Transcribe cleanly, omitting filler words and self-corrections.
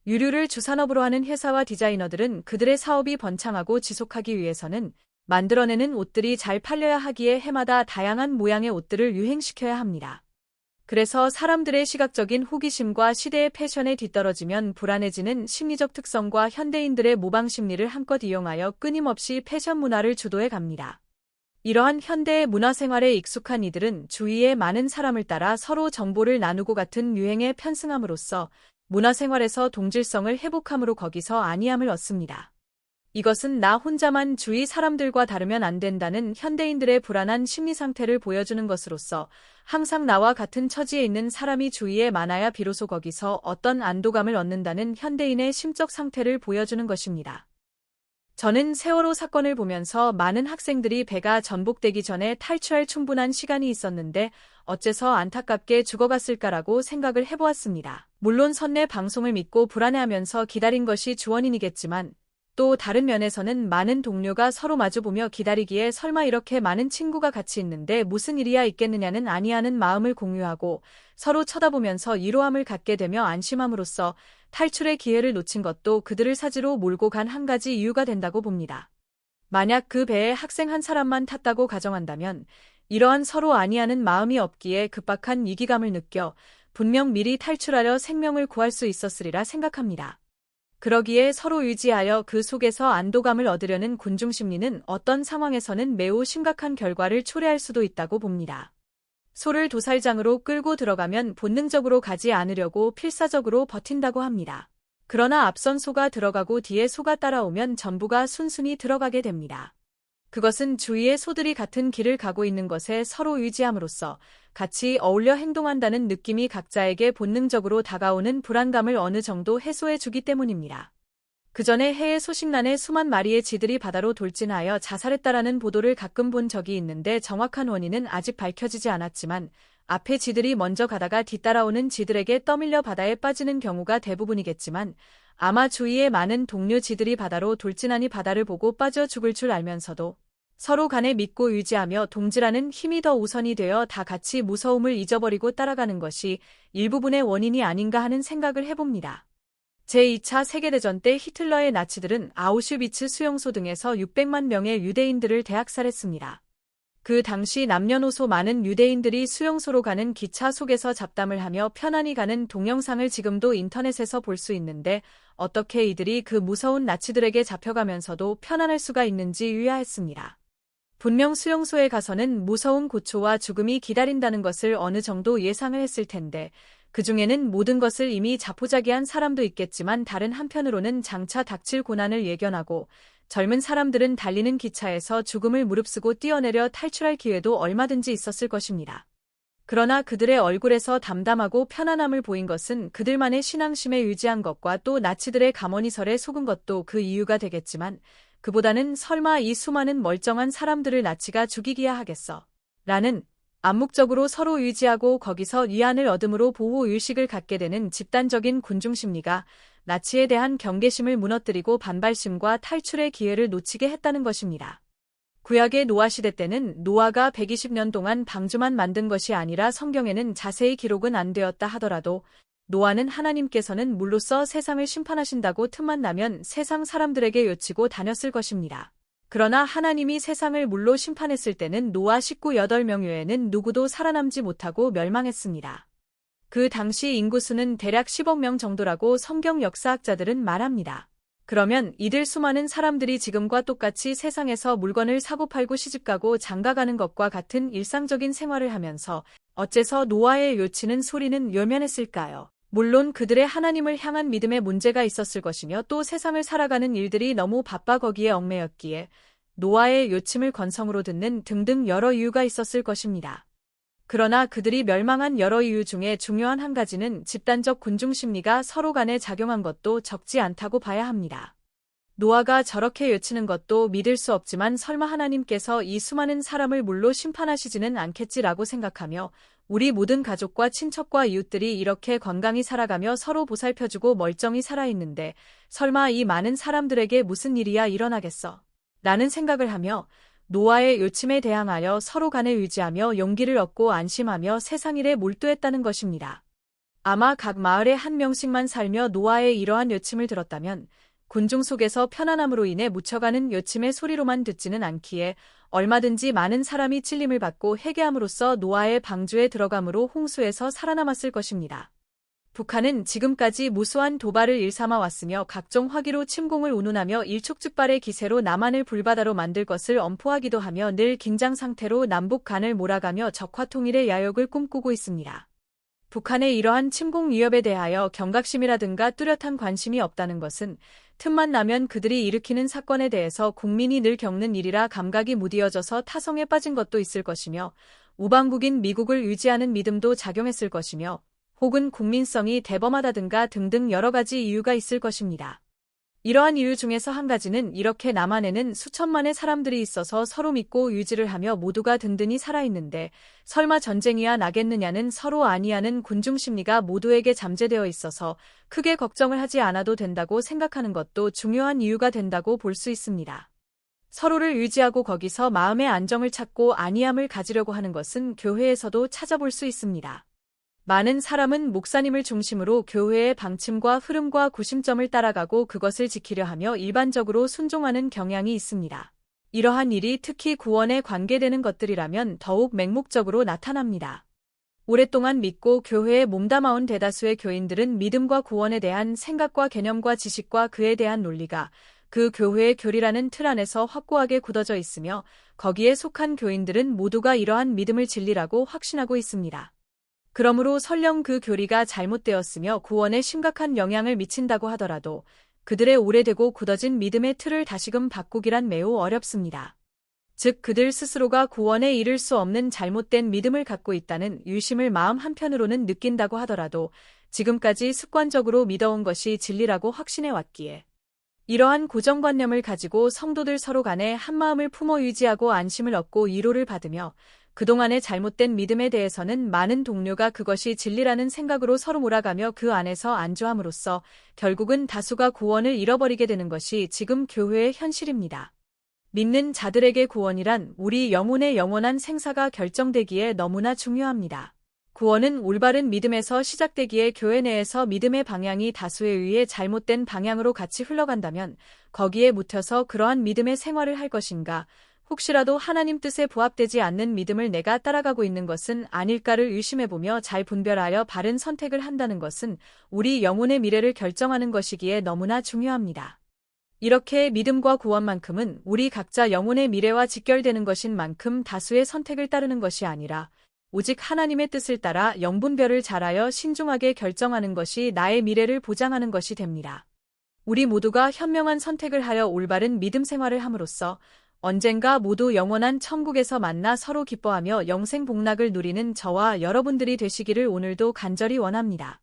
유류를 주산업으로 하는 회사와 디자이너들은 그들의 사업이 번창하고 지속하기 위해서는 만들어내는 옷들이 잘 팔려야 하기에 해마다 다양한 모양의 옷들을 유행시켜야 합니다. 그래서 사람들의 시각적인 호기심과 시대의 패션에 뒤떨어지면 불안해지는 심리적 특성과 현대인들의 모방 심리를 한껏 이용하여 끊임없이 패션 문화를 주도해 갑니다. 이러한 현대의 문화생활에 익숙한 이들은 주위의 많은 사람을 따라 서로 정보를 나누고 같은 유행에 편승함으로써 문화생활에서 동질성을 회복함으로 거기서 안위함을 얻습니다. 이것은 나 혼자만 주위 사람들과 다르면 안 된다는 현대인들의 불안한 심리 상태를 보여주는 것으로서 항상 나와 같은 처지에 있는 사람이 주위에 많아야 비로소 거기서 어떤 안도감을 얻는다는 현대인의 심적 상태를 보여주는 것입니다. 저는 세월호 사건을 보면서 많은 학생들이 배가 전복되기 전에 탈출할 충분한 시간이 있었는데 어째서 안타깝게 죽어갔을까라고 생각을 해보았습니다. 물론 선내 방송을 믿고 불안해하면서 기다린 것이 주원인이겠지만 또 다른 면에서는 많은 동료가 서로 마주보며 기다리기에 설마 이렇게 많은 친구가 같이 있는데 무슨 일이야 있겠느냐는 아니하는 마음을 공유하고 서로 쳐다보면서 이로함을 갖게 되며 안심함으로써 탈출의 기회를 놓친 것도 그들을 사지로 몰고 간 한 가지 이유가 된다고 봅니다. 만약 그 배에 학생 한 사람만 탔다고 가정한다면 이러한 서로 아니하는 마음이 없기에 급박한 위기감을 느껴 분명 미리 탈출하려 생명을 구할 수 있었으리라 생각합니다. 그러기에 서로 의지하여 그 속에서 안도감을 얻으려는 군중 심리는 어떤 상황에서는 매우 심각한 결과를 초래할 수도 있다고 봅니다. 소를 도살장으로 끌고 들어가면 본능적으로 가지 않으려고 필사적으로 버틴다고 합니다. 그러나 앞선 소가 들어가고 뒤에 소가 따라오면 전부가 순순히 들어가게 됩니다. 그것은 주위의 소들이 같은 길을 가고 있는 것에 서로 의지함으로써 같이 어울려 행동한다는 느낌이 각자에게 본능적으로 다가오는 불안감을 어느 정도 해소해 주기 때문입니다. 그 전에 해외 소식란에 수만 마리의 쥐들이 바다로 돌진하여 자살했다라는 보도를 가끔 본 적이 있는데 정확한 원인은 아직 밝혀지지 않았지만 앞에 쥐들이 먼저 가다가 뒤따라오는 쥐들에게 떠밀려 바다에 빠지는 경우가 대부분이겠지만 아마 주위에 많은 동료 쥐들이 바다로 돌진하니 바다를 보고 빠져 죽을 줄 알면서도 서로 간에 믿고 의지하며 동질하는 힘이 더 우선이 되어 다 같이 무서움을 잊어버리고 따라가는 것이 일부분의 원인이 아닌가 하는 생각을 해봅니다. 제2차 세계대전 때 히틀러의 나치들은 아우슈비츠 수용소 등에서 600만 명의 유대인들을 대학살했습니다. 그 당시 남녀노소 많은 유대인들이 수용소로 가는 기차 속에서 잡담을 하며 편안히 가는 동영상을 지금도 인터넷에서 볼 수 있는데 어떻게 이들이 그 무서운 나치들에게 잡혀가면서도 편안할 수가 있는지 의아했습니다. 분명 수용소에 가서는 무서운 고초와 죽음이 기다린다는 것을 어느 정도 예상을 했을 텐데 그 중에는 모든 것을 이미 자포자기한 사람도 있겠지만 다른 한편으로는 장차 닥칠 고난을 예견하고 젊은 사람들은 달리는 기차에서 죽음을 무릅쓰고 뛰어내려 탈출할 기회도 얼마든지 있었을 것입니다. 그러나 그들의 얼굴에서 담담하고 편안함을 보인 것은 그들만의 신앙심에 의지한 것과 또 나치들의 가모니설에 속은 것도 그 이유가 되겠지만 그보다는 설마 이 수많은 멀쩡한 사람들을 나치가 죽이기야 하겠어? 라는 암묵적으로 서로 의지하고 거기서 위안을 얻음으로 보호의식을 갖게 되는 집단적인 군중심리가 나치에 대한 경계심을 무너뜨리고 반발심과 탈출의 기회를 놓치게 했다는 것입니다. 구약의 노아 시대 때는 노아가 120년 동안 방주만 만든 것이 아니라 성경에는 자세히 기록은 안 되었다 하더라도 노아는 하나님께서는 물로써 세상을 심판하신다고 틈만 나면 세상 사람들에게 요치고 다녔을 것입니다. 그러나 하나님이 세상을 물로 심판했을 때는 노아 식구 8명 외에는 누구도 살아남지 못하고 멸망했습니다. 그 당시 인구수는 대략 10억 명 정도라고 성경 역사학자들은 말합니다. 그러면 이들 수많은 사람들이 지금과 똑같이 세상에서 물건을 사고팔고 시집가고 장가가는 것과 같은 일상적인 생활을 하면서 어째서 노아의 요치는 소리는 요면했을까요? 물론 그들의 하나님을 향한 믿음에 문제가 있었을 것이며 또 세상을 살아가는 일들이 너무 바빠 거기에 얽매였기에 노아의 요침을 건성으로 듣는 등등 여러 이유가 있었을 것입니다. 그러나 그들이 멸망한 여러 이유 중에 중요한 한 가지는 집단적 군중심리가 서로 간에 작용한 것도 적지 않다고 봐야 합니다. 노아가 저렇게 요치는 것도 믿을 수 없지만 설마 하나님께서 이 수많은 사람을 물로 심판하시지는 않겠지라고 생각하며 우리 모든 가족과 친척과 이웃들이 이렇게 건강히 살아가며 서로 보살펴주고 멀쩡히 살아있는데 설마 이 많은 사람들에게 무슨 일이야 일어나겠어? 라는 생각을 하며 노아의 요침에 대항하여 서로 간에 의지하며 용기를 얻고 안심하며 세상 일에 몰두했다는 것입니다. 아마 각 마을에 한 명씩만 살며 노아의 이러한 요침을 들었다면 군중 속에서 편안함으로 인해 묻혀가는 요침의 소리로만 듣지는 않기에 얼마든지 많은 사람이 찔림을 받고 회개함으로써 노아의 방주에 들어감으로 홍수에서 살아남았을 것입니다. 북한은 지금까지 무수한 도발을 일삼아 왔으며 각종 화기로 침공을 운운하며 일촉즉발의 기세로 남한을 불바다로 만들 것을 엄포하기도 하며 늘 긴장 상태로 남북 간을 몰아가며 적화 통일의 야욕을 꿈꾸고 있습니다. 북한의 이러한 침공 위협에 대하여 경각심이라든가 뚜렷한 관심이 없다는 것은 틈만 나면 그들이 일으키는 사건에 대해서 국민이 늘 겪는 일이라 감각이 무디어져서 타성에 빠진 것도 있을 것이며 우방국인 미국을 의지하는 믿음도 작용했을 것이며 혹은 국민성이 대범하다든가 등등 여러 가지 이유가 있을 것입니다. 이러한 이유 중에서 한 가지는 이렇게 남한에는 수천만의 사람들이 있어서 서로 믿고 유지를 하며 모두가 든든히 살아있는데 설마 전쟁이야 나겠느냐는 서로 아니하는 군중심리가 모두에게 잠재되어 있어서 크게 걱정을 하지 않아도 된다고 생각하는 것도 중요한 이유가 된다고 볼 수 있습니다. 서로를 의지하고 거기서 마음의 안정을 찾고 안위함을 가지려고 하는 것은 교회에서도 찾아볼 수 있습니다. 많은 사람은 목사님을 중심으로 교회의 방침과 흐름과 구심점을 따라가고 그것을 지키려 하며 일반적으로 순종하는 경향이 있습니다. 이러한 일이 특히 구원에 관계되는 것들이라면 더욱 맹목적으로 나타납니다. 오랫동안 믿고 교회에 몸담아온 대다수의 교인들은 믿음과 구원에 대한 생각과 개념과 지식과 그에 대한 논리가 그 교회의 교리라는 틀 안에서 확고하게 굳어져 있으며 거기에 속한 교인들은 모두가 이러한 믿음을 진리라고 확신하고 있습니다. 그러므로 설령 그 교리가 잘못되었으며 구원에 심각한 영향을 미친다고 하더라도 그들의 오래되고 굳어진 믿음의 틀을 다시금 바꾸기란 매우 어렵습니다. 즉 그들 스스로가 구원에 이를 수 없는 잘못된 믿음을 갖고 있다는 유심을 마음 한편으로는 느낀다고 하더라도 지금까지 습관적으로 믿어온 것이 진리라고 확신해 왔기에 이러한 고정관념을 가지고 성도들 서로 간에 한마음을 품어 유지하고 안심을 얻고 위로를 받으며 그동안의 잘못된 믿음에 대해서는 많은 동료가 그것이 진리라는 생각으로 서로 몰아가며 그 안에서 안주함으로써 결국은 다수가 구원을 잃어버리게 되는 것이 지금 교회의 현실입니다. 믿는 자들에게 구원이란 우리 영혼의 영원한 생사가 결정되기에 너무나 중요합니다. 구원은 올바른 믿음에서 시작되기에 교회 내에서 믿음의 방향이 다수에 의해 잘못된 방향으로 같이 흘러간다면 거기에 묻혀서 그러한 믿음의 생활을 할 것인가, 혹시라도 하나님 뜻에 부합되지 않는 믿음을 내가 따라가고 있는 것은 아닐까를 의심해보며 잘 분별하여 바른 선택을 한다는 것은 우리 영혼의 미래를 결정하는 것이기에 너무나 중요합니다. 이렇게 믿음과 구원만큼은 우리 각자 영혼의 미래와 직결되는 것인 만큼 다수의 선택을 따르는 것이 아니라 오직 하나님의 뜻을 따라 영분별을 잘하여 신중하게 결정하는 것이 나의 미래를 보장하는 것이 됩니다. 우리 모두가 현명한 선택을 하여 올바른 믿음 생활을 함으로써 언젠가 모두 영원한 천국에서 만나 서로 기뻐하며 영생 복락을 누리는 저와 여러분들이 되시기를 오늘도 간절히 원합니다.